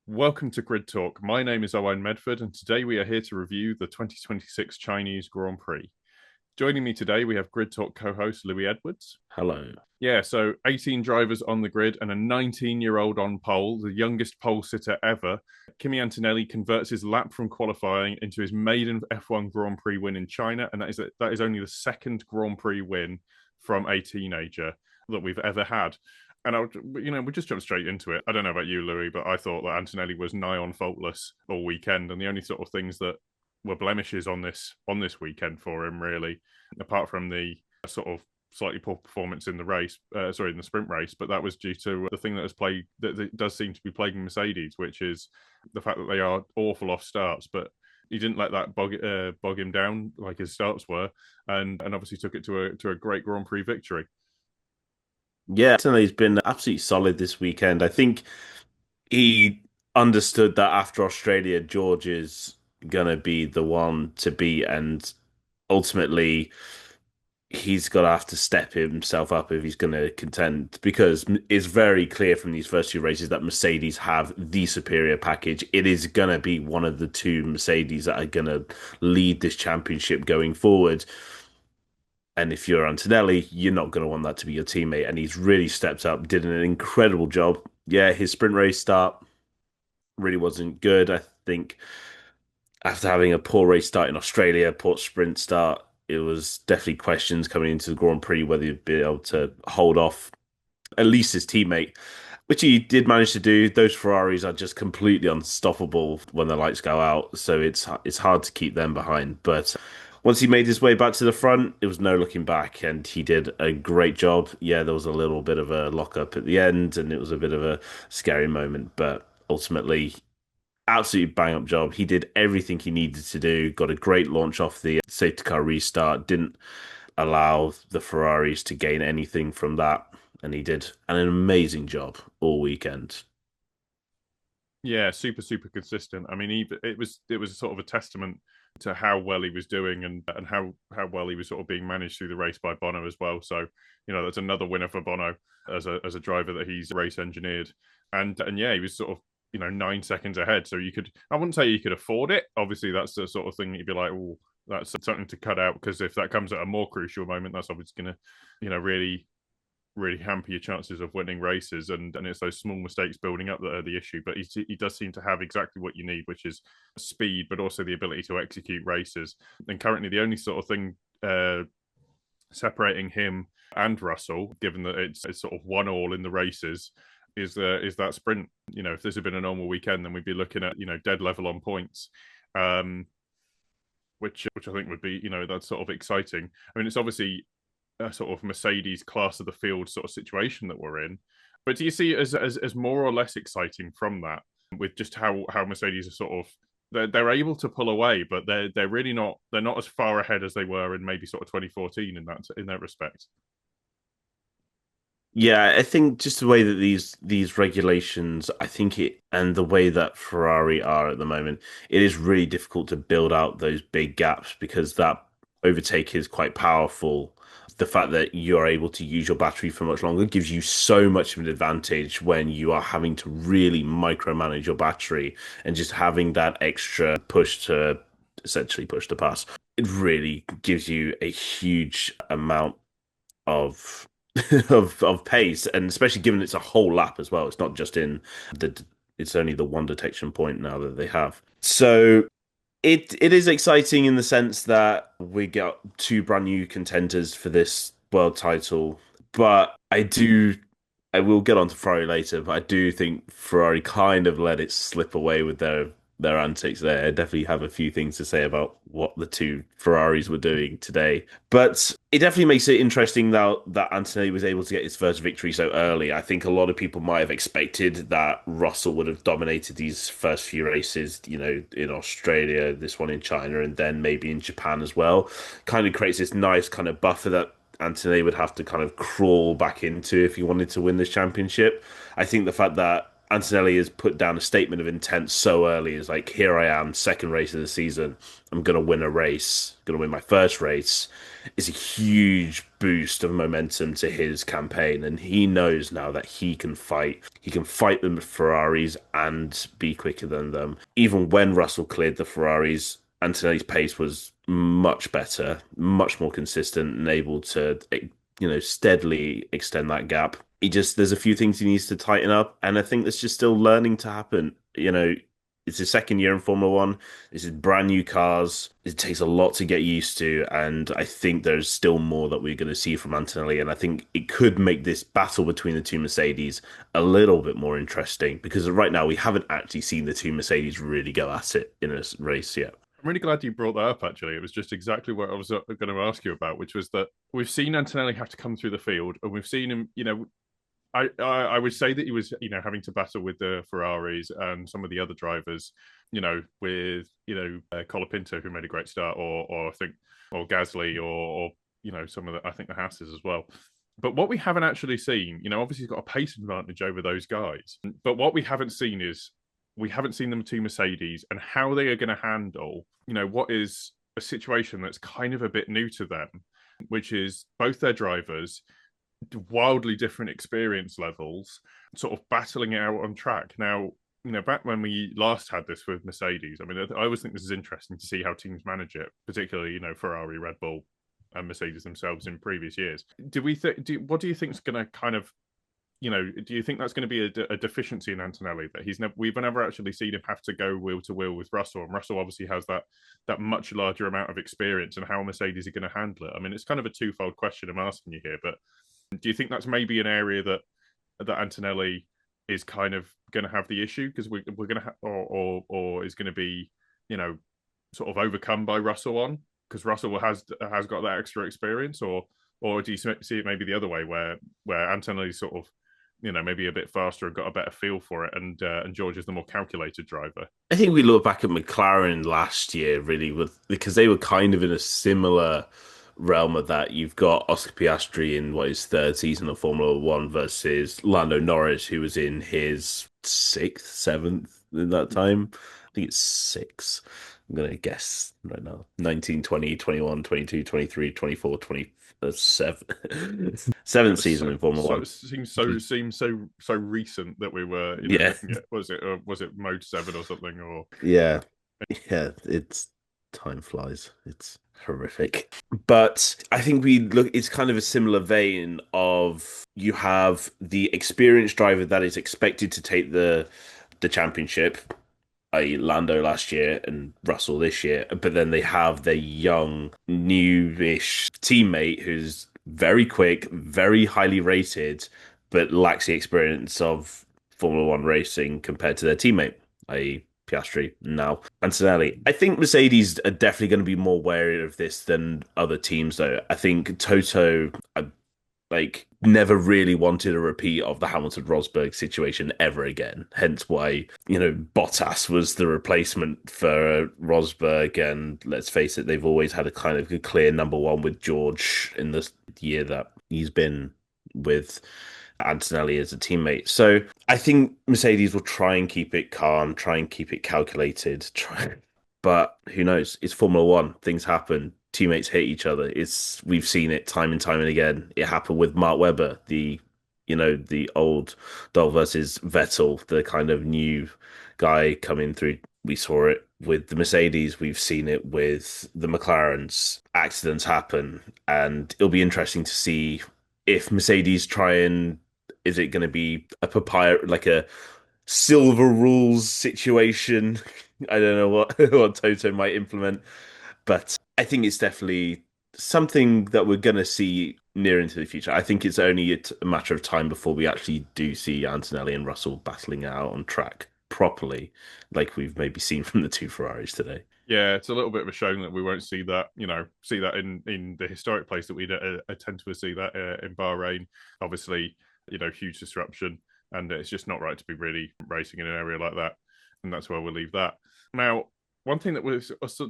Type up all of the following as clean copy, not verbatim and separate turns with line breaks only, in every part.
Welcome to Grid Talk. My name is Owain Medford, and today we are here to review the 2026 Chinese Grand Prix. Joining me today, we have Grid Talk co-host Louis Edwards.
Hello.
Yeah, so 18 drivers on the grid and a 19-year-old on pole, the youngest pole sitter ever. Kimi Antonelli converts his lap from qualifying into his maiden F1 Grand Prix win in China, and that is only the second Grand Prix win from a teenager that we've ever had. And we just jump straight into it. I don't know about you, Louis, but I thought that Antonelli was nigh on faultless all weekend, and the only sort of things that were blemishes on this weekend for him, really, apart from the sort of slightly poor performance in the race, in the sprint race, but that was due to the thing that does seem to be plaguing Mercedes, which is the fact that they are awful off starts. But he didn't let that bog him down like his starts were, and obviously took it to a great Grand Prix victory.
Yeah, he's been absolutely solid this weekend. I think he understood that after Australia, George is gonna be the one to beat, and ultimately he's gonna have to step himself up if he's gonna contend because it's very clear from these first two races that Mercedes have the superior package. It is gonna be one of the two Mercedes that are gonna lead this championship going forward. And if you're Antonelli, you're not going to want that to be your teammate. And he's really stepped up, did an incredible job. Yeah, his sprint race start really wasn't good. I think after having a poor race start in Australia, poor sprint start, it was definitely questions coming into the Grand Prix whether he'd be able to hold off at least his teammate, which he did manage to do. Those Ferraris are just completely unstoppable when the lights go out, so it's hard to keep them behind. But once he made his way back to the front, it was no looking back, and he did a great job. Yeah, there was a little bit of a lockup at the end, and it was a bit of a scary moment, but ultimately, absolutely bang up job. He did everything he needed to do, got a great launch off the safety car restart, didn't allow the Ferraris to gain anything from that, and he did an amazing job all weekend.
Yeah, super consistent. I mean, it was sort of a testament to how well he was doing and how well he was sort of being managed through the race by Bono as well. So that's another winner for Bono as a driver that he's race engineered, and yeah, he was sort of 9 seconds ahead. So I wouldn't say you could afford it. Obviously, that's the sort of thing that you'd be like, oh, that's something to cut out, because if that comes at a more crucial moment, that's obviously going to really hamper your chances of winning races, and it's those small mistakes building up that are the issue. But he does seem to have exactly what you need, which is speed, but also the ability to execute races. And currently, the only sort of thing separating him and Russell, given that it's sort of 1-1 in the races, is that sprint. If this had been a normal weekend, then we'd be looking at dead level on points. Which I think would be that's sort of exciting. I mean, it's obviously a sort of Mercedes class of the field sort of situation that we're in. But do you see it as more or less exciting from that, with just how Mercedes are sort of they're able to pull away, but they're really not, they're not as far ahead as they were in maybe sort of 2014 in that respect.
Yeah, I think just the way that these regulations, I think it and the way that Ferrari are at the moment, it is really difficult to build out those big gaps because that overtake is quite powerful. The fact that you're able to use your battery for much longer gives you so much of an advantage when you are having to really micromanage your battery and just having that extra push to essentially push the pass. It really gives you a huge amount of of pace, and especially given it's a whole lap as well. It's not just in the it's only the one detection point now that they have. So it is exciting in the sense that we got two brand new contenders for this world title. But I will get on to Ferrari later, but I do think Ferrari kind of let it slip away with their antics there. I definitely have a few things to say about what the two Ferraris were doing today. But it definitely makes it interesting now that Antonelli was able to get his first victory so early. I think a lot of people might have expected that Russell would have dominated these first few races, in Australia, this one in China, and then maybe in Japan as well. Kind of creates this nice kind of buffer that Anthony would have to kind of crawl back into if he wanted to win this championship. I think the fact that Antonelli has put down a statement of intent so early. It's like, here I am, second race of the season. I'm going to win a race, going to win my first race. It's a huge boost of momentum to his campaign. And he knows now that he can fight. He can fight the Ferraris and be quicker than them. Even when Russell cleared the Ferraris, Antonelli's pace was much better, much more consistent, and able to, steadily extend that gap. There's a few things he needs to tighten up, and I think there's just still learning to happen. It's his second year in Formula One. This is brand new cars. It takes a lot to get used to, and I think there's still more that we're going to see from Antonelli. And I think it could make this battle between the two Mercedes a little bit more interesting because right now we haven't actually seen the two Mercedes really go at it in a race yet.
I'm really glad you brought that up, actually. It was just exactly what I was going to ask you about, which was that we've seen Antonelli have to come through the field, and we've seen him, I would say that he was, having to battle with the Ferraris and some of the other drivers, with, Colapinto, who made a great start, or I think, or Gasly, or some of the, I think the Hasses as well. But what we haven't actually seen, obviously he's got a pace advantage over those guys. But what we haven't seen is we haven't seen them two Mercedes and how they are going to handle, what is a situation that's kind of a bit new to them, which is both their drivers, wildly different experience levels, sort of battling it out on track. Now, back when we last had this with Mercedes, I mean, I always think this is interesting to see how teams manage it, particularly, Ferrari, Red Bull, and Mercedes themselves in previous years. What do you think is going to kind of, do you think that's going to be a deficiency in Antonelli that we've never actually seen him have to go wheel to wheel with Russell, and Russell obviously has that much larger amount of experience, and how Mercedes are going to handle it? I mean, it's kind of a twofold question I'm asking you here, but do you think that's maybe an area that Antonelli is kind of going to have the issue because we're going to or is going to be sort of overcome by Russell on because Russell has got that extra experience, or do you see it maybe the other way where Antonelli's sort of maybe a bit faster and got a better feel for it, and George is the more calculated driver?
I think we look back at McLaren last year really because they were kind of in a similar realm of that. You've got Oscar Piastri in what his third season of Formula One versus Lando Norris, who was in his sixth, seventh in that time. I think it's six. I'm going to guess right now. 19, 20, 21, 22, 23, 24, 27. Seventh season in Formula
So
One.
it seems so recent that we were
Yeah.
looking at, was it Mode 7 or something, or
Yeah. Yeah. It's time flies. It's horrific. But I think it's kind of a similar vein of you have the experienced driver that is expected to take the championship, i.e. Lando last year and Russell this year, but then they have their young, newish teammate who's very quick, very highly rated, but lacks the experience of Formula One racing compared to their teammate, i.e. Piastri now. Antonelli. I think Mercedes are definitely going to be more wary of this than other teams, though. I think Toto, never really wanted a repeat of the Hamilton Rosberg situation ever again. Hence why, Bottas was the replacement for Rosberg. And let's face it, they've always had a kind of a clear number one with George in the year that he's been with Antonelli as a teammate. So I think Mercedes will try and keep it calm, try and keep it calculated, but who knows? It's Formula One. Things happen. Teammates hate each other. We've seen it time and time and again. It happened with Mark Webber, the old dog versus Vettel, the kind of new guy coming through. We saw it with the Mercedes. We've seen it with the McLarens. Accidents happen, and it'll be interesting to see if Mercedes try and is it going to be a papaya like a silver rules situation? I don't know what Toto might implement, but I think it's definitely something that we're going to see near into the future. I think it's only a matter of time before we actually do see Antonelli and Russell battling it out on track properly, like we've maybe seen from the two Ferraris today.
Yeah, it's a little bit of a shame that we won't see that, in the historic place that we tend to see that in Bahrain. Obviously, huge disruption, and it's just not right to be really racing in an area like that. And that's where we'll leave that. Now, one thing that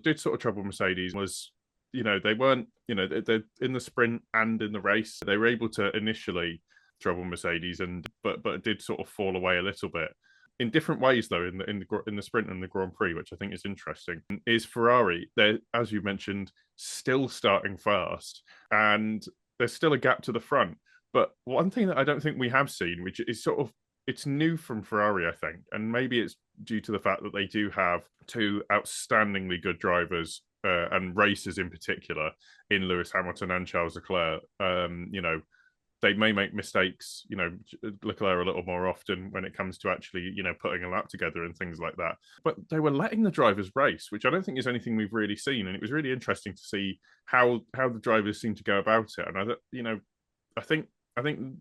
did sort of trouble Mercedes was, they weren't, they're in the sprint and in the race. They were able to initially trouble Mercedes, but it did sort of fall away a little bit. in different ways though in the sprint and the Grand Prix, which I think is interesting, is Ferrari. They're, as you mentioned, still starting fast, and there's still a gap to the front. But one thing that I don't think we have seen, which is sort of it's new from Ferrari, I think, and maybe it's due to the fact that they do have two outstandingly good drivers and racers in particular in Lewis Hamilton and Charles Leclerc. They may make mistakes, Leclerc a little more often when it comes to actually, putting a lap together and things like that. But they were letting the drivers race, which I don't think is anything we've really seen. And it was really interesting to see how the drivers seem to go about it. And I think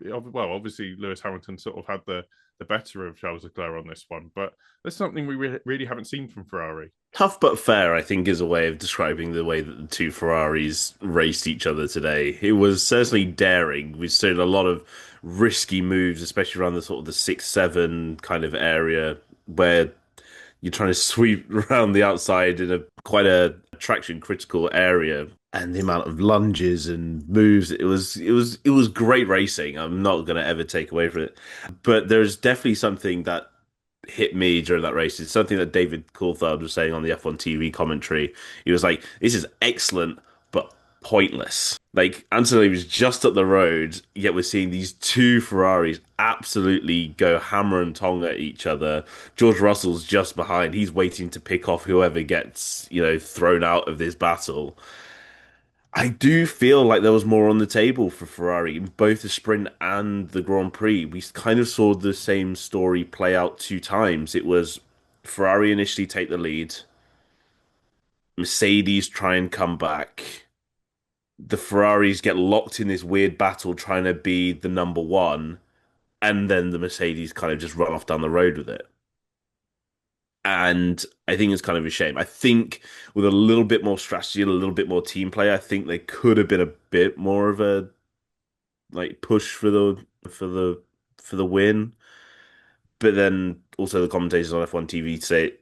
well, obviously Lewis Hamilton sort of had the better of Charles Leclerc on this one, but that's something we really haven't seen from Ferrari.
Tough but fair, I think, is a way of describing the way that the two Ferraris raced each other today. It was certainly daring. We've seen a lot of risky moves, especially around the sort of the 6-7 kind of area where you're trying to sweep around the outside in a quite a traction critical area. And the amount of lunges and moves, it was great racing. I'm not going to ever take away from it. But there's definitely something that hit me during that race. It's something that David Coulthard was saying on the F1 TV commentary. He was like, "This is excellent, but pointless." Like Antonelli was just up the road, yet we're seeing these two Ferraris absolutely go hammer and tong at each other. George Russell's just behind. He's waiting to pick off whoever gets, thrown out of this battle. I do feel like there was more on the table for Ferrari in both the sprint and the Grand Prix. We kind of saw the same story play out two times. It was Ferrari initially take the lead, Mercedes try and come back. The Ferraris get locked in this weird battle trying to be the number one, and then the Mercedes kind of just run off down the road with it. And I think it's kind of a shame. I think with a little bit more strategy and a little bit more team play, I think there could have been a bit more of a like push for the win. But then also the commentators on F1 TV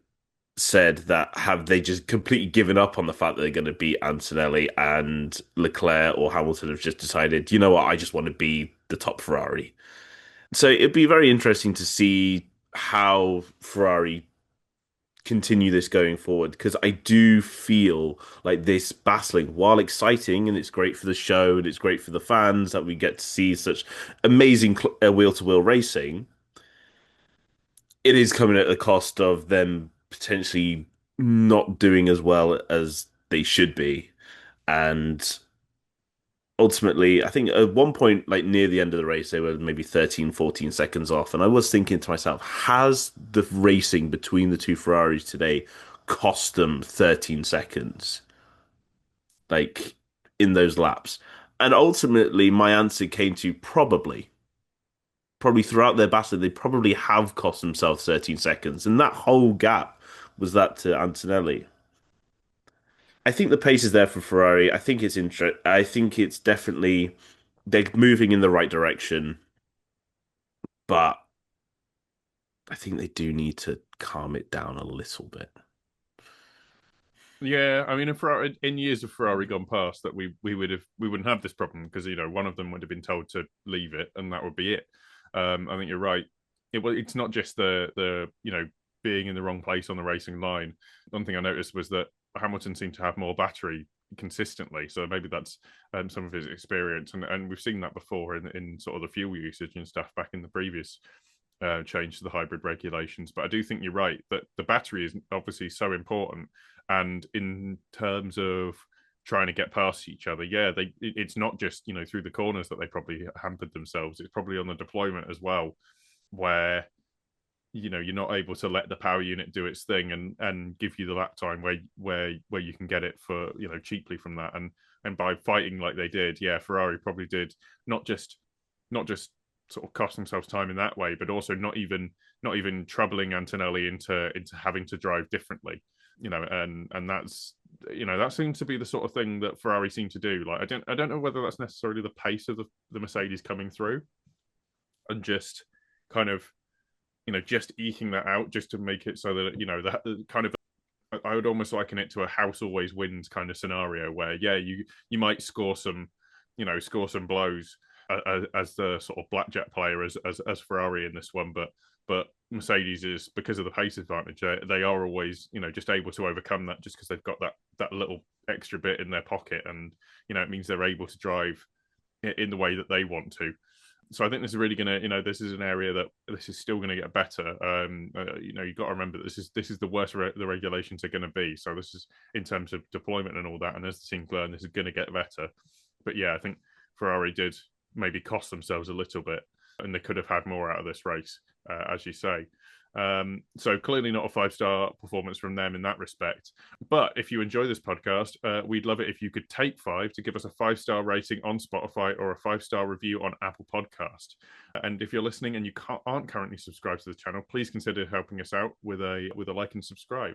said that have they just completely given up on the fact that they're going to beat Antonelli, and Leclerc or Hamilton have just decided, you know what, I just want to be the top Ferrari. So it'd be very interesting to see how Ferrari continue this going forward, because I do feel like this battling, while exciting and it's great for the show and it's great for the fans that we get to see such amazing wheel-to-wheel racing, it is coming at the cost of them potentially not doing as well as they should be. And ultimately, I think at one point, like near the end of the race, they were maybe 13, 14 seconds off. And I was thinking to myself, has the racing between the two Ferraris today cost them 13 seconds? Like in those laps? And ultimately, my answer came to probably. Probably throughout their battle, they probably have cost themselves 13 seconds. And that whole gap was that to Antonelli. I think the pace is there for Ferrari. I think I think it's definitely they're moving in the right direction, but I think they do need to calm it down a little bit.
Yeah, I mean, in years of Ferrari gone past, that we wouldn't have this problem because one of them would have been told to leave it, and that would be it. I think you're right. It's not just the being in the wrong place on the racing line. One thing I noticed was that Hamilton seemed to have more battery consistently, so maybe that's some of his experience, and we've seen that before in sort of the fuel usage and stuff back in the previous change to the hybrid regulations. But I do think you're right that the battery is obviously so important, and in terms of trying to get past each other, yeah, it's not just through the corners that they probably hampered themselves. It's probably on the deployment as well, where you're not able to let the power unit do its thing and give you the lap time where you can get it for cheaply from that, and by fighting like they did, yeah, Ferrari probably did not just sort of cost themselves time in that way, but also not even troubling Antonelli into having to drive differently, and that's that seems to be the sort of thing that Ferrari seem to do. Like I don't know whether that's necessarily the pace of the Mercedes coming through and just kind of just eking that out just to make it so that that kind of, I would almost liken it to a house always wins kind of scenario where, yeah, you might score some blows as the sort of blackjack player as Ferrari in this one, but but Mercedes is, because of the pace advantage, they are always, just able to overcome that just because they've got that little extra bit in their pocket, and it means they're able to drive in the way that they want to. So I think this is really going to, this is an area that this is still going to get better. You've got to remember that this is the worst the regulations are going to be. So this is in terms of deployment and all that. And as the teams learn, this is going to get better. But yeah, I think Ferrari did maybe cost themselves a little bit, and they could have had more out of this race, as you say. So clearly not a 5-star performance from them in that respect. But if you enjoy this podcast, we'd love it if you could take 5 to give us a 5-star rating on Spotify or a 5-star review on Apple Podcast. And if you're listening and you aren't currently subscribed to the channel, please consider helping us out with a like and subscribe.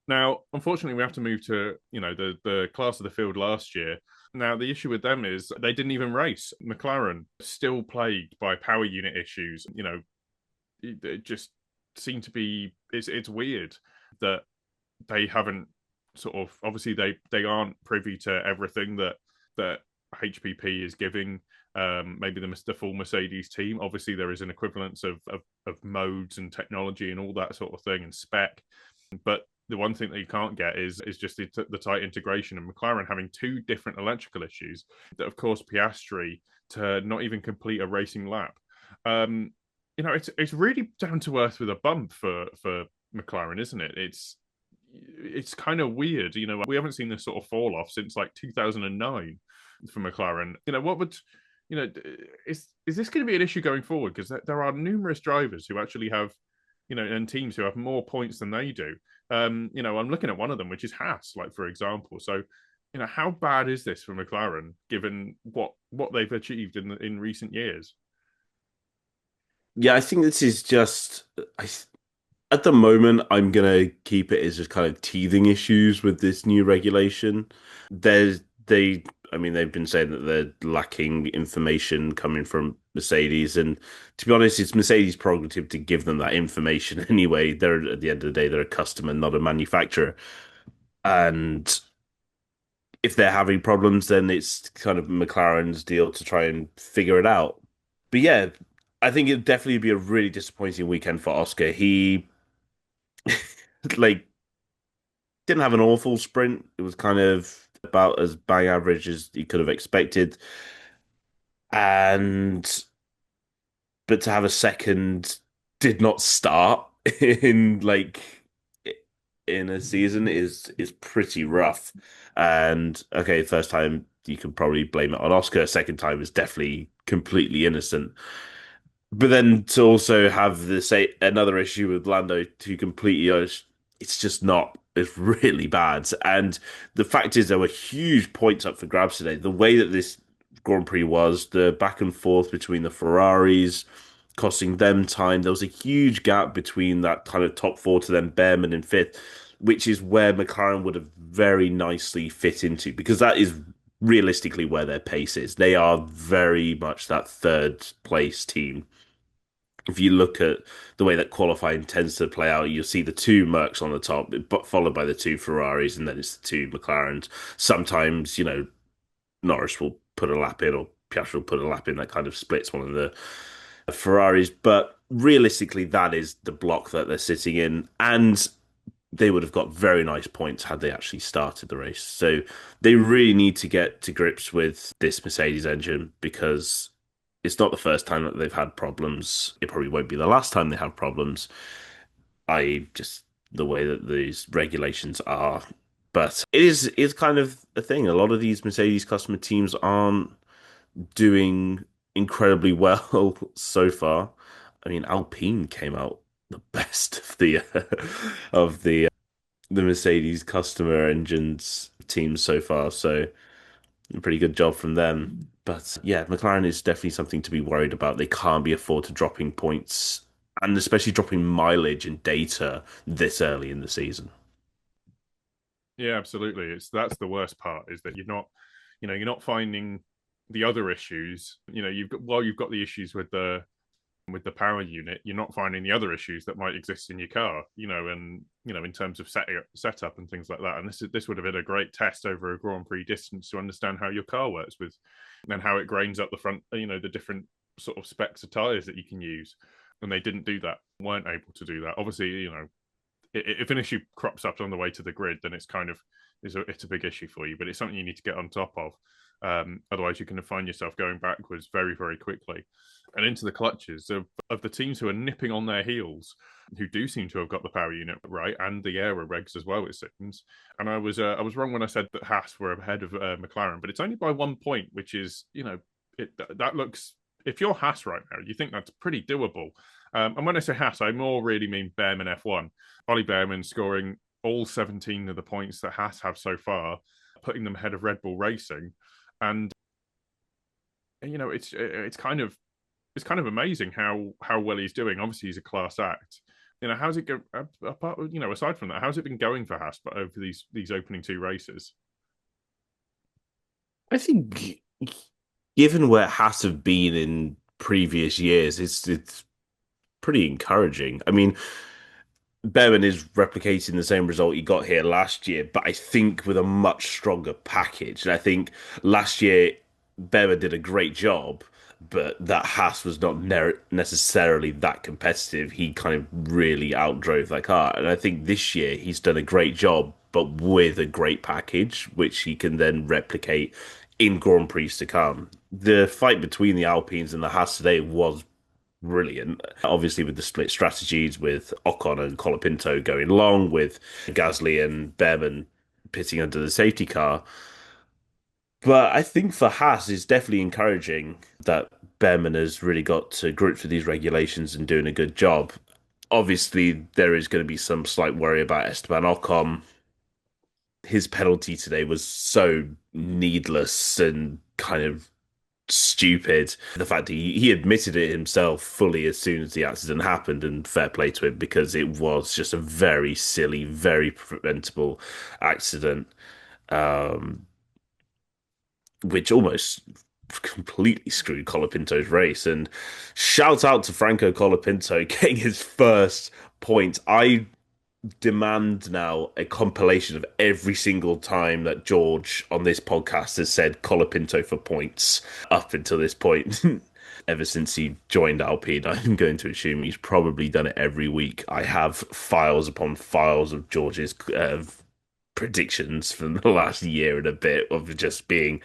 Now, unfortunately, we have to move to, the class of the field last year. Now, the issue with them is they didn't even race. McLaren, still plagued by power unit issues. It just seemed to be, it's weird that they haven't sort of, obviously they aren't privy to everything that HPP is giving maybe the full Mercedes team. Obviously there is an equivalence of modes and technology and all that sort of thing and spec, but the one thing that you can't get is just the tight integration, and McLaren having 2 different electrical issues that have caused Piastri to not even complete a racing lap. It's really down to earth with a bump for McLaren, isn't it? It's kind of weird. We haven't seen this sort of fall off since like 2009 for McLaren. What would is this going to be an issue going forward? Because there are numerous drivers who actually have, and teams who have more points than they do. I'm looking at one of them, which is Haas, like, for example. So, how bad is this for McLaren given what they've achieved in recent years?
Yeah, I think this is just at the moment I'm gonna keep it as just kind of teething issues with this new regulation. They've been saying that they're lacking information coming from Mercedes, and to be honest, it's Mercedes' prerogative to give them that information anyway. They're, at the end of the day, they're a customer, not a manufacturer. And if they're having problems, then it's kind of McLaren's deal to try and figure it out. But yeah, I think it'd definitely be a really disappointing weekend for Oscar. He like didn't have an awful sprint. It was kind of about as bang average as you could have expected. And but to have a second did not start in in a season is pretty rough. And okay, first time you could probably blame it on Oscar. Second time is definitely completely innocent. But then to also have another issue with Lando to completely, it's just not. It's really bad. And the fact is, there were huge points up for grabs today. The way that this Grand Prix was, the back and forth between the Ferraris, costing them time. There was a huge gap between that kind of top 4 to then Behrman in 5th, which is where McLaren would have very nicely fit into, because that is realistically where their pace is. They are very much that 3rd place team. If you look at the way that qualifying tends to play out, you'll see the 2 Mercs on the top, but followed by the 2 Ferraris, and then it's the 2 McLarens. Sometimes, Norris will put a lap in, or Piastri will put a lap in. That kind of splits one of the Ferraris. But realistically, that is the block that they're sitting in, and they would have got very nice points had they actually started the race. So they really need to get to grips with this Mercedes engine, because it's not the first time that they've had problems. It probably won't be the last time they have problems, i.e. just the way that these regulations are. But it's kind of a thing. A lot of these Mercedes customer teams aren't doing incredibly well so far. I mean, Alpine came out the best of the Mercedes customer engines teams so far. So a pretty good job from them. But yeah, McLaren is definitely something to be worried about. They can't be afford to dropping points, and especially dropping mileage and data this early in the season.
Yeah, absolutely. That's the worst part, is that you're not finding the other issues. You've got the issues with the power unit, you're not finding the other issues that might exist in your car, and in terms of setup and things like that. And this would have been a great test over a Grand Prix distance to understand how your car works with, and how it grains up the front, the different sort of specs of tires that you can use. and they didn't do that, weren't able to do that. Obviously, if an issue crops up on the way to the grid, then it's a big issue for you. But it's something you need to get on top of. Otherwise, you can find yourself going backwards very, very quickly, and into the clutches of the teams who are nipping on their heels, who do seem to have got the power unit right and the aero regs as well. It seems, and I was wrong when I said that Haas were ahead of McLaren, but it's only by 1 point, which is that looks. If you're Haas right now, you think that's pretty doable. And when I say Haas, I more really mean Behrman F1. Ollie Behrman scoring all 17 of the points that Haas have so far, putting them ahead of Red Bull Racing. And it's kind of amazing how well he's doing. Obviously, he's a class act. How's it go? Apart, aside from that, how's it been going for Haas? But over these opening two races,
I think, given where Haas have been in previous years, it's pretty encouraging. I mean, Behrman is replicating the same result he got here last year, but I think with a much stronger package. And I think last year Behrman did a great job, but that Haas was not necessarily that competitive. He kind of really outdrove that car. And I think this year he's done a great job, but with a great package, which he can then replicate in Grand Prix to come. The fight between the Alpines and the Haas today was brilliant. Obviously, with the split strategies, with Ocon and Colapinto going long, with Gasly and Behrman pitting under the safety car. But I think for Haas, it's definitely encouraging that Behrman has really got to grips with these regulations and doing a good job. Obviously, there is going to be some slight worry about Esteban Ocon. His penalty today was so needless and kind of stupid. The fact that he admitted it himself fully as soon as the accident happened, and fair play to him, because it was just a very silly, very preventable accident, which almost completely screwed Colapinto's race. And shout out to Franco Colapinto getting his first point. I demand now a compilation of every single time that George on this podcast has said Colapinto for points up until this point. Ever since he joined Alpine, I'm going to assume he's probably done it every week. I have files upon files of George's predictions from the last year and a bit of just being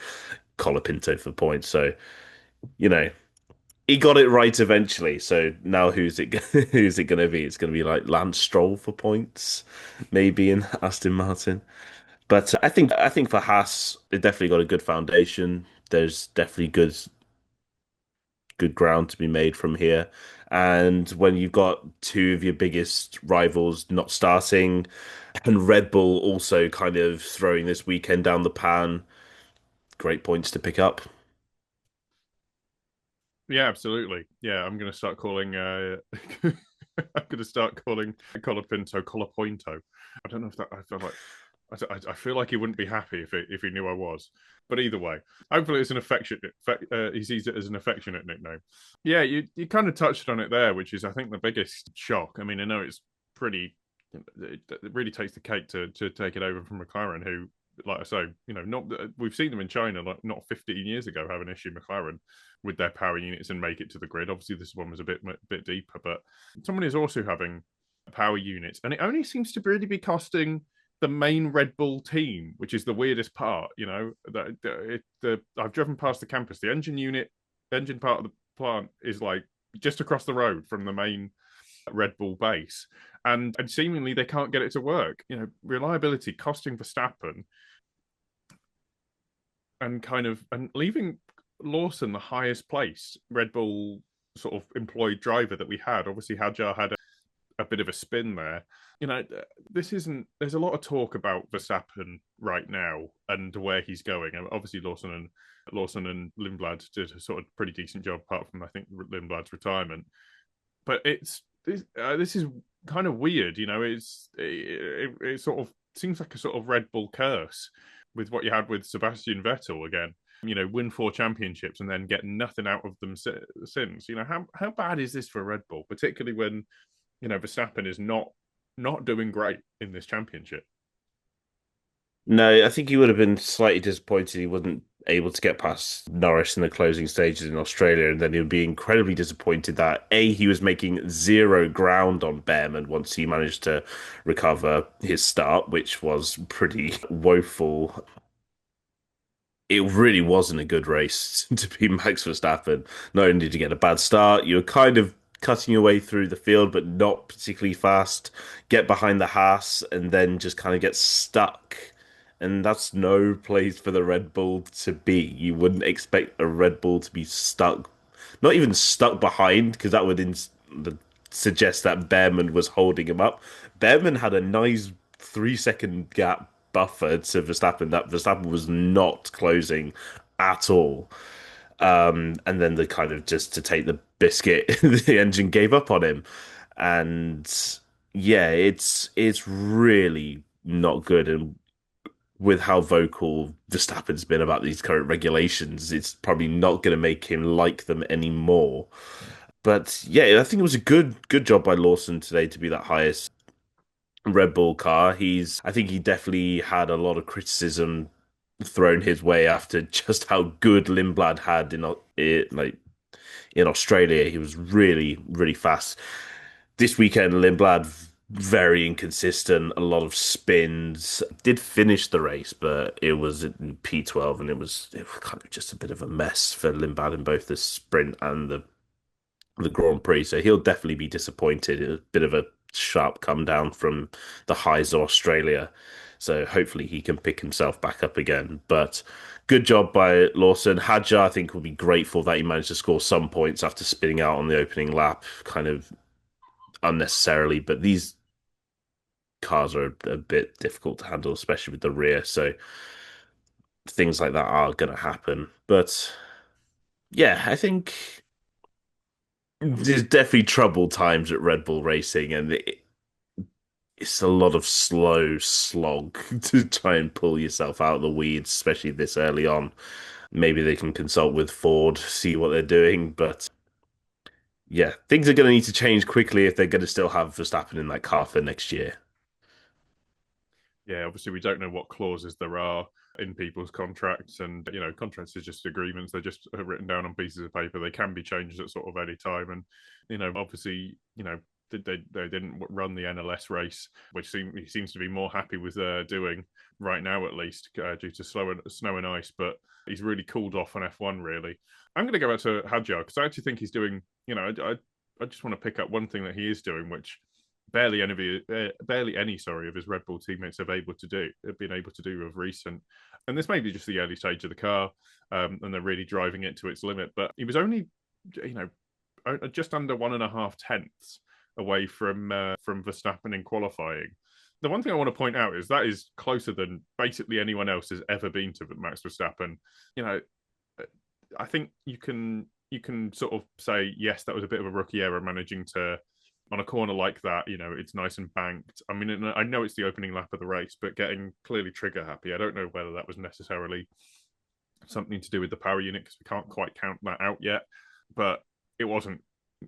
Colapinto for points. So, you know, he got it right eventually. So now who's it who's it going to be? It's going to be like Lance Stroll for points, maybe in Aston Martin. But I think for Haas, they definitely got a good foundation. There's definitely good ground to be made from here. And when you've got two of your biggest rivals not starting, and Red Bull also kind of throwing this weekend down the pan, great points to pick up.
yeah, absolutely. Yeah, I'm going to start calling. I'm going to start calling Colapinto Colapointo. I don't know if that. I feel like I feel like he wouldn't be happy if he knew I was. But either way, hopefully it's an affectionate. He sees it as an affectionate nickname. Yeah, you kind of touched on it there, which is I think the biggest shock. I mean, I know it's pretty. It really takes the cake to take it over from McLaren, who, like I say, not we've seen them in China like not 15 years ago have an issue McLaren with their power units and make it to the grid. Obviously, this one was a bit deeper, but someone is also having power units, and it only seems to really be costing the main Red Bull team, which is the weirdest part. I've driven past the campus. The engine part of the plant is like just across the road from the main Red Bull base, and seemingly they can't get it to work. Reliability costing Verstappen, and leaving Lawson the highest placed Red Bull sort of employed driver that we had. Obviously, Hadjar had a bit of a spin there. This isn't. There's a lot of talk about Verstappen right now and where he's going. And obviously, Lawson and Lindblad did a sort of pretty decent job, apart from I think Lindblad's retirement. But this is kind of weird. It sort of seems like a sort of Red Bull curse with what you had with Sebastian Vettel again. Win 4 championships and then get nothing out of them since. How bad is this for Red Bull, particularly when Verstappen is not doing great in this championship?
No, I think he would have been slightly disappointed he wasn't able to get past Norris in the closing stages in Australia, and then he'll be incredibly disappointed that he was making zero ground on Behrman once he managed to recover his start, which was pretty woeful. It really wasn't a good race to be Max Verstappen. Not only did you get a bad start, you were kind of cutting your way through the field, but not particularly fast. Get behind the Haas and then just kind of get stuck. And that's no place for the Red Bull to be. You wouldn't expect a Red Bull to be stuck, not even stuck behind, because that would suggest that Behrman was holding him up. Behrman had a nice 3 second gap buffer to Verstappen that Verstappen was not closing at all. And then the kind of just to take the biscuit, the engine gave up on him. And yeah, it's really not good. And with how vocal Verstappen's been about these current regulations, it's probably not going to make him like them anymore. But yeah, I think it was a good job by Lawson today to be that highest Red Bull car. I think he definitely had a lot of criticism thrown his way after just how good Lindblad had like in Australia. He was really, really fast. This weekend, Lindblad very inconsistent, a lot of spins. Did finish the race, but it was in P12, and it was kind of just a bit of a mess for Lindblad in both the sprint and the Grand Prix. So he'll definitely be disappointed. A bit of a sharp come down from the highs of Australia. So hopefully he can pick himself back up again. But good job by Lawson. Hadjar, I think, will be grateful that he managed to score some points after spinning out on the opening lap, kind of unnecessarily. But these cars are a bit difficult to handle, especially with the rear. So things like that are going to happen. But yeah, I think there's definitely troubled times at Red Bull Racing, and it's a lot of slow slog to try and pull yourself out of the weeds, especially this early on. Maybe they can consult with Ford, see what they're doing, but yeah, things are going to need to change quickly if they're going to still have Verstappen in that car for next year.
Yeah, obviously we don't know what clauses there are in people's contracts, and contracts are just agreements. They're just written down on pieces of paper. They can be changed at sort of any time, and obviously, they didn't run the NLS race, which he seems to be more happy with doing right now, at least due to snow and ice. But he's really cooled off on F1. Really, I'm going to go back to Hadjar because I actually think he's doing. I just want to pick up one thing that he is doing, which barely any of his Red Bull teammates have been able to do of recent. And this may be just the early stage of the car, and they're really driving it to its limit. But he was only, just under 1.5 tenths away from Verstappen in qualifying. The one thing I want to point out is that is closer than basically anyone else has ever been to Max Verstappen. I think you can sort of say yes, that was a bit of a rookie error managing to on a corner like that, it's nice and banked. I mean, I know it's the opening lap of the race, but getting clearly trigger happy. I don't know whether that was necessarily something to do with the power unit because we can't quite count that out yet. But it wasn't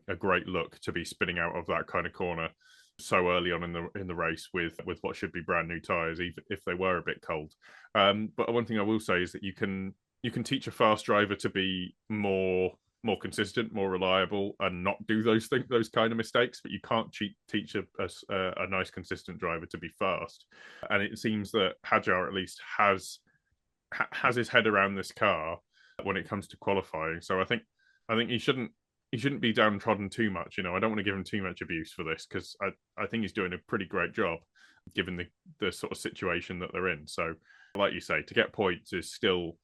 a great look to be spinning out of that kind of corner so early on in the race with what should be brand new tires, even if they were a bit cold. But one thing I will say is that you can teach a fast driver to be more consistent, more reliable, and not do those kind of mistakes. But you can't teach a nice, consistent driver to be fast. And it seems that Hadjar at least has his head around this car when it comes to qualifying. So I think he shouldn't be downtrodden too much. I don't want to give him too much abuse for this because I think he's doing a pretty great job given the sort of situation that they're in. So, like you say, to get points is still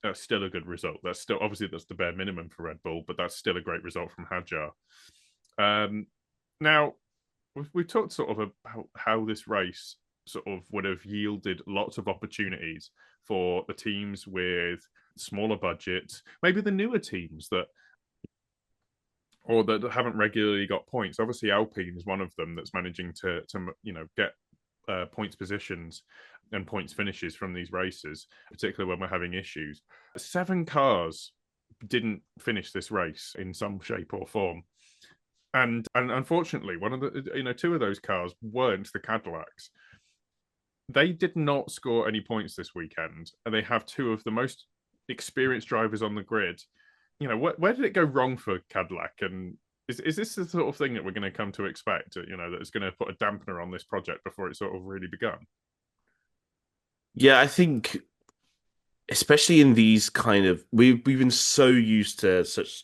a good result. That's the bare minimum for Red Bull, but that's still a great result from Hadjar. Now, we've talked sort of about how this race sort of would have yielded lots of opportunities for the teams with smaller budgets, maybe the newer teams that haven't regularly got points. Obviously, Alpine is one of them that's managing to get points positions and points finishes from these races, particularly when we're having issues. 7 cars didn't finish this race in some shape or form. And unfortunately, one of the 2 of those cars weren't the Cadillacs. They did not score any points this weekend, and they have 2 of the most experienced drivers on the grid. Where did it go wrong for Cadillac? And is this the sort of thing that we're going to come to expect? That is going to put a dampener on this project before it's sort of really begun.
Yeah, I think especially in these kind of we've been so used to such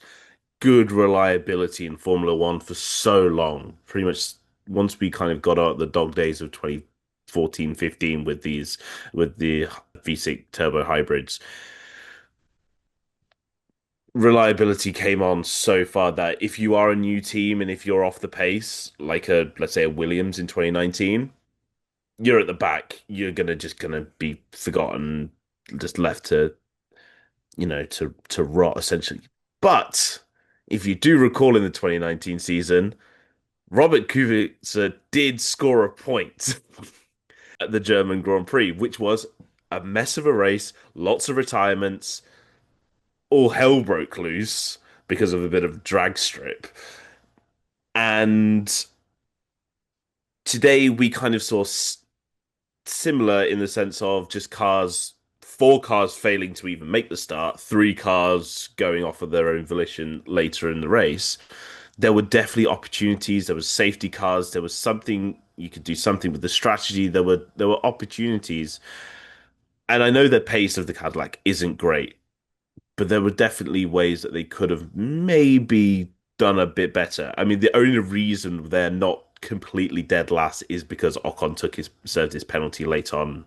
good reliability in Formula One for so long. Pretty much once we kind of got out the dog days of 2014, 15 with the V6 turbo hybrids, reliability came on so far that if you are a new team and if you're off the pace, like let's say a Williams in 2019, you're at the back. You're gonna be forgotten, just left to rot essentially. But if you do recall in the 2019 season, Robert Kubica did score a point at the German Grand Prix, which was a mess of a race, lots of retirements, all hell broke loose because of a bit of drag strip. And today we kind of saw similar in the sense of just four cars failing to even make the start, three cars going off of their own volition later in the race. There were definitely opportunities. There was safety cars. There was something you could do something with the strategy. There were opportunities, and I know the pace of the Cadillac isn't great, but there were definitely ways that they could have maybe done a bit better. I mean, the only reason they're not completely dead last is because Ocon served his penalty late on,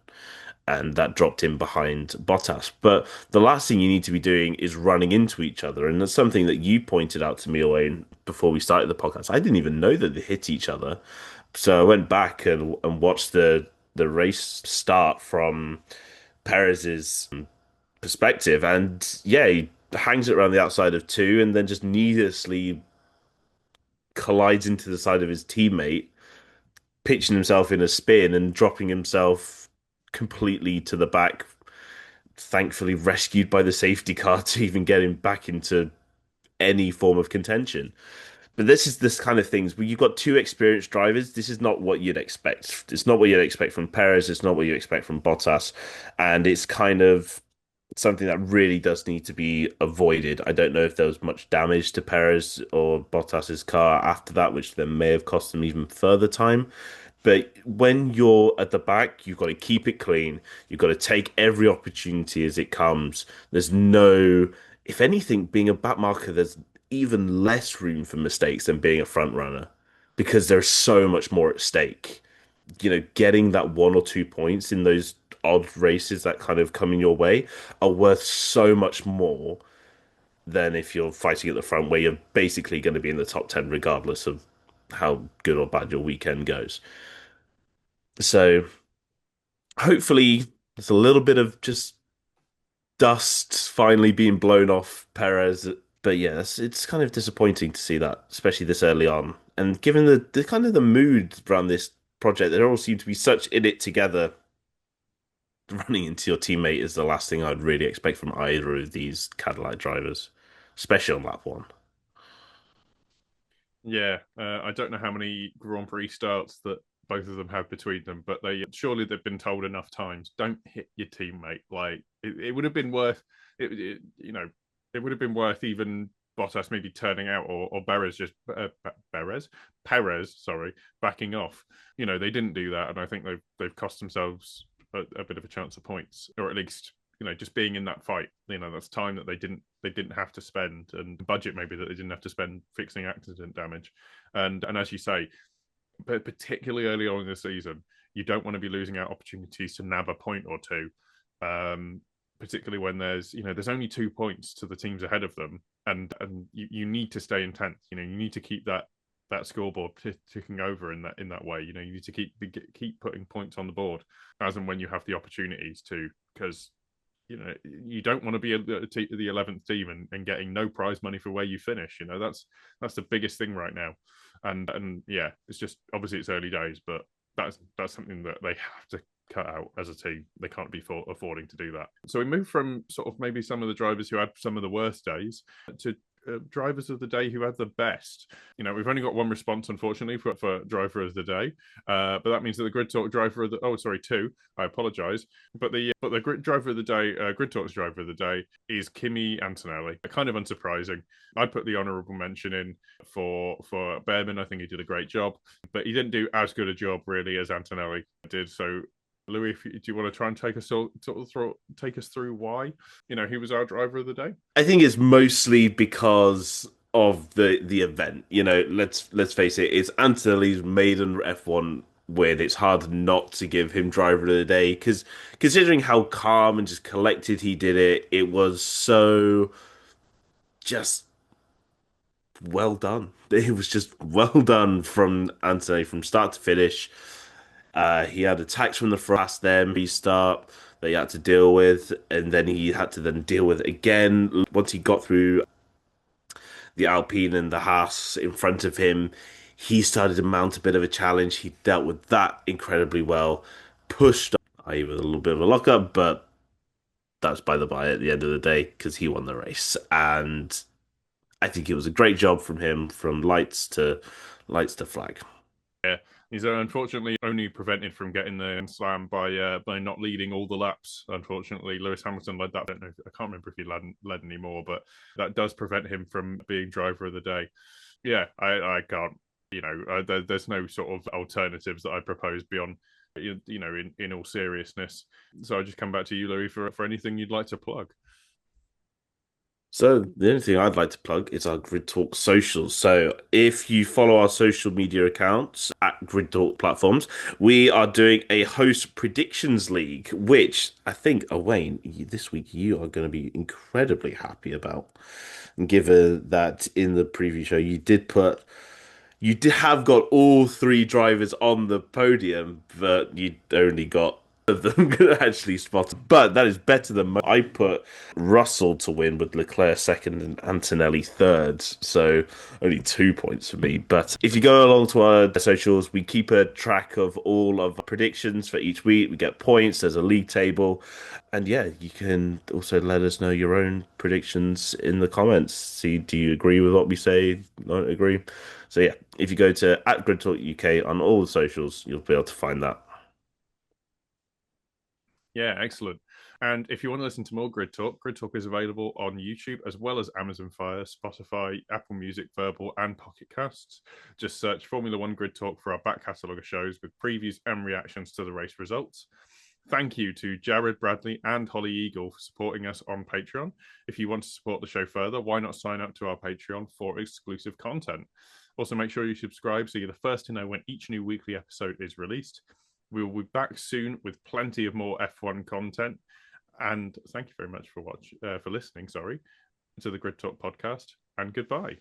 and that dropped him behind Bottas. But the last thing you need to be doing is running into each other, and that's something that you pointed out to me, Owain, before we started the podcast. I didn't even know that they hit each other, so I went back and watched the race start from Perez's perspective, and yeah, he hangs it around the outside of two, and then just needlessly collides into the side of his teammate, pitching himself in a spin and dropping himself completely to the back, thankfully rescued by the safety car to even get him back into any form of contention. But this is this kind of things where you've got two experienced drivers. This is not what you'd expect. It's not what you'd expect from Perez. It's not what you expect from Bottas. And it's kind of something that really does need to be avoided. I don't know if there was much damage to Perez or Bottas's car after that, which then may have cost them even further time. But when you're at the back, you've got to keep it clean. You've got to take every opportunity as it comes. There's no, if anything, being a back marker, there's even less room for mistakes than being a front runner because there's so much more at stake. Getting that 1 or 2 points in those odd races that kind of come in your way are worth so much more than if you're fighting at the front where you're basically going to be in the top 10 regardless of how good or bad your weekend goes. So hopefully there's a little bit of just dust finally being blown off Perez. But yes, it's kind of disappointing to see that, especially this early on. And given the kind of the mood around this project, they all seem to be such in it together. Running into your teammate is the last thing I'd really expect from either of these Cadillac drivers, especially on lap one.
Yeah, I don't know how many Grand Prix starts that both of them have between them, but they've been told enough times, don't hit your teammate. Like it would have been worth it would have been worth even Bottas maybe turning out or Perez, sorry, backing off. They didn't do that, and I think they've cost themselves a bit of a chance of points, or at least just being in that fight. That's time that they didn't have to spend, and budget maybe that they didn't have to spend fixing accident damage. And as you say, but particularly early on in the season, you don't want to be losing out opportunities to nab a point or two. Particularly when there's only 2 points to the teams ahead of them, and you need to stay intense. You need to keep that scoreboard ticking over in that way. You need to keep putting points on the board as and when you have the opportunities to, because you don't want to be the 11th team and getting no prize money for where you finish. That's the biggest thing right now, and yeah, it's just obviously it's early days, but that's something that they have to cut out as a team. They can't be affording to do that. So we move from sort of maybe some of the drivers who had some of the worst days to drivers of the day who had the best. We've only got one response, unfortunately, for driver of the day, but that means that the Grid Talk driver of the two. I apologise, but the Grid driver of the day, Grid Talk's driver of the day is Kimi Antonelli. Kind of unsurprising. I put the honourable mention in for Behrman. I think he did a great job, but he didn't do as good a job really as Antonelli did. So Louis, do you want to try and take us through why he was our driver of the day?
I think it's mostly because of the event. Let's face it, it's Antonelli's maiden F1 win. It's hard not to give him driver of the day because considering how calm and just collected he did it, it was so just well done. It was just well done from Antonelli from start to finish. He had attacks from the front, past them, restart that he had to deal with, and then he had to then deal with it again. Once he got through the Alpine and the Haas in front of him, he started to mount a bit of a challenge. He dealt with that incredibly well, pushed, i.e. with a little bit of a lockup, but that's by the by at the end of the day because he won the race. And I think it was a great job from him, from lights to flag.
Yeah, he's unfortunately only prevented from getting the slam by not leading all the laps. Unfortunately, Lewis Hamilton led that. I can't remember if he led anymore, but that does prevent him from being driver of the day. Yeah, I can't. There's no sort of alternatives that I propose beyond. In all seriousness. So I'll just come back to you, Louis, for anything you'd like to plug.
So the only thing I'd like to plug is our Grid Talk socials. So if you follow our social media accounts at Grid Talk platforms, we are doing a host predictions league, which I think, Owain, this week you are going to be incredibly happy about. Given that in the preview show you did have got all three drivers on the podium, but you only got of them actually spotted. But that is better than I put Russell to win with Leclerc second and Antonelli third. So only 2 points for me. But if you go along to our socials, we keep a track of all of our predictions for each week. We get points. There's a league table. And yeah, you can also let us know your own predictions in the comments. See, do you agree with what we say? Don't agree? So yeah, if you go to at Grid Talk UK on all the socials, you'll be able to find that.
Yeah, excellent. And if you want to listen to more Grid Talk is available on YouTube as well as Amazon Fire, Spotify, Apple Music, Verbal, and Pocket Casts. Just search Formula One Grid Talk for our back catalogue of shows with previews and reactions to the race results. Thank you to Jared Bradley and Holly Eagle for supporting us on Patreon. If you want to support the show further, why not sign up to our Patreon for exclusive content? Also, make sure you subscribe so you're the first to know when each new weekly episode is released. We will be back soon with plenty of more F1 content. And thank you very much for listening, to the Grid Talk podcast, and goodbye.